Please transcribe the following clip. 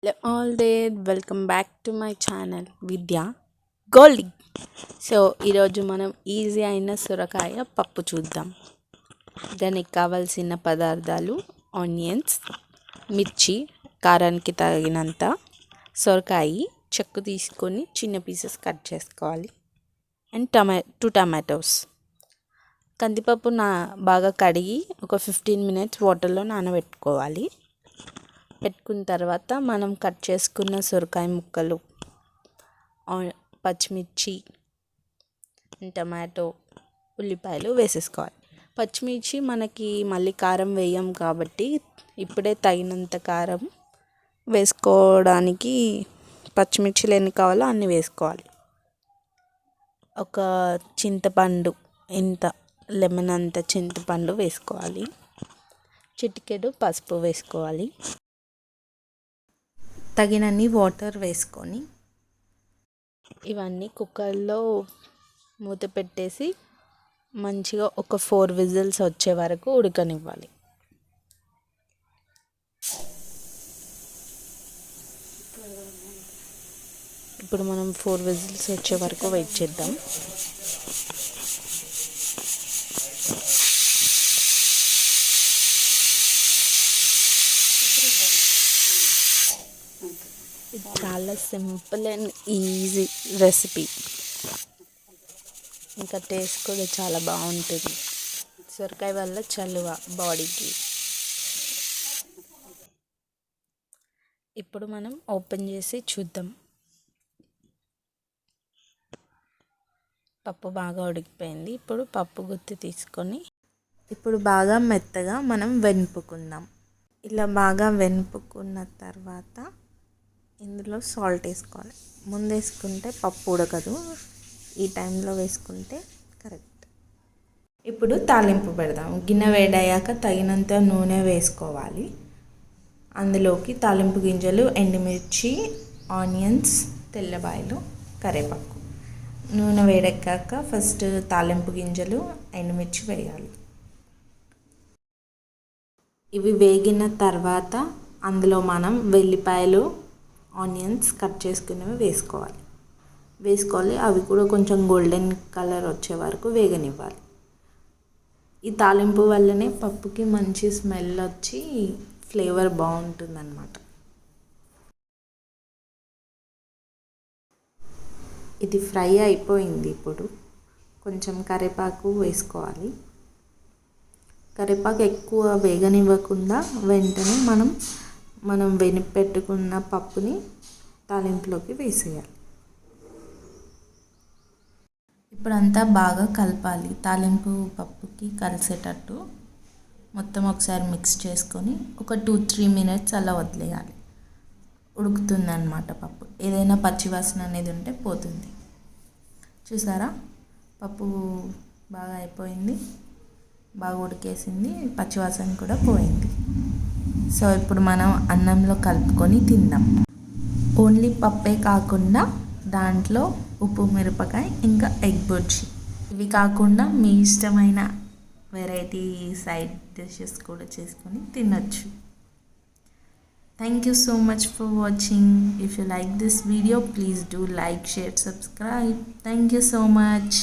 Hello all there, welcome back to my channel vidyagoldie. So ఈరోజు మనం easy అయిన సొరకాయ పప్పు చూద్దాం. దానికి కావాల్సిన పదార్థాలు ఆనియన్స్, మిర్చి కారానికి తగినంత, సొరకాయ చెక్కు తీసుకొని చిన్న పీసెస్ కట్ చేసుకోవాలి, అండ్ టూ టమాటోస్. కందిపప్పు బాగా కడిగి ఒక 15 minutes వాటర్లో నానబెట్టుకోవాలి. పెట్టుకున్న తర్వాత మనం కట్ చేసుకున్న సొరకాయ ముక్కలు, పచ్చిమిర్చి, టమాటో, ఉల్లిపాయలు వేసేసుకోవాలి. పచ్చిమిర్చి మనకి మళ్ళీ కారం వేయం కాబట్టి ఇప్పుడే తగినంత కారం వేసుకోవడానికి పచ్చిమిర్చిలు ఎన్ని కావాలో అన్ని వేసుకోవాలి. ఒక చింతపండు, ఇంత లెమన్ అంత చింతపండు వేసుకోవాలి. చిటికెడు పసుపు వేసుకోవాలి. తగినన్ని వాటర్ వేసుకొని ఇవన్నీ కుక్కర్లో మూత పెట్టేసి మంచిగా ఒక 4 విజిల్స్ వచ్చే వరకు ఉడకనివ్వాలి. ఇప్పుడు మనం 4 విజిల్స్ వచ్చే వరకు వెయిట్ చేద్దాం. ఇది చాలా సింపుల్ అండ్ ఈజీ రెసిపీ. ఇంకా టేస్ట్ కూడా చాలా బాగుంటుంది. సొరకాయ వల్ల చలువ బాడీకి. ఇప్పుడు మనం ఓపెన్ చేసి చూద్దాం. పప్పు బాగా ఉడికిపోయింది. ఇప్పుడు పప్పు గుత్తి తీసుకొని ఇప్పుడు బాగా మెత్తగా మనం వెనుపుకుందాం. ఇలా బాగా వెనుపుకున్న తర్వాత ఇందులో సాల్ట్ వేసుకోవాలి. ముందు వేసుకుంటే పప్పు ఉడకదు, ఈ టైంలో వేసుకుంటే కరెక్ట్. ఇప్పుడు తాలింపు పెడదాం. గిన్నె వేడయ్యాక తగినంత నూనె వేసుకోవాలి. అందులోకి తాలింపు గింజలు, ఎండుమిర్చి, ఆనియన్స్, తెల్లబాయలు, కరివేపాకు. నూనె వేడెక్కాక ఫస్ట్ తాలింపు గింజలు, ఎండుమిర్చి వేయాలి. ఇవి వేగిన తర్వాత అందులో మనం వెల్లిపాయలు, ఆనియన్స్ కట్ చేసుకునేవి వేసుకోవాలి. అవి కూడా కొంచెం గోల్డెన్ కలర్ వచ్చే వరకు వేగనివ్వాలి. ఈ తాలింపు వల్లనే పప్పుకి మంచి స్మెల్ వచ్చి ఫ్లేవర్ బాగుంటుందన్నమాట. ఇది ఫ్రై అయిపోయింది. ఇప్పుడు కొంచెం కరివేపాకు వేసుకోవాలి. కరివేపాకు ఎక్కువ వేగనివ్వకుండా వెంటనే మనం పెట్టుకున్న పప్పుని తాలింపులోకి వేసేయాలి. ఇప్పుడంతా బాగా కలపాలి. తాలింపు పప్పుకి కలిసేటట్టు మొత్తం ఒకసారి మిక్స్ చేసుకొని ఒక 2-3 minutes అలా వదిలేయాలి. ఉడుకుతుంది అన్నమాట పప్పు. ఏదైనా పచ్చివాసన అనేది ఉంటే పోతుంది. చూసారా, పప్పు బాగా అయిపోయింది, బాగా ఉడికేసింది, పచ్చివాసన కూడా పోయింది. సో ఇప్పుడు మనం అన్నంలో కలుపుకొని తిందాం. ఓన్లీ పప్పే కాకుండా దాంట్లో ఉప్పు మిరపకాయ, ఇంకా ఎగ్ బుర్జీ, ఇవి కాకుండా మీ ఇష్టమైన వెరైటీ సైడ్ డిషెస్ కూడా చేసుకొని తినొచ్చు. Thank you so much for watching. If you like this video, please do like, share, subscribe. Thank you so much.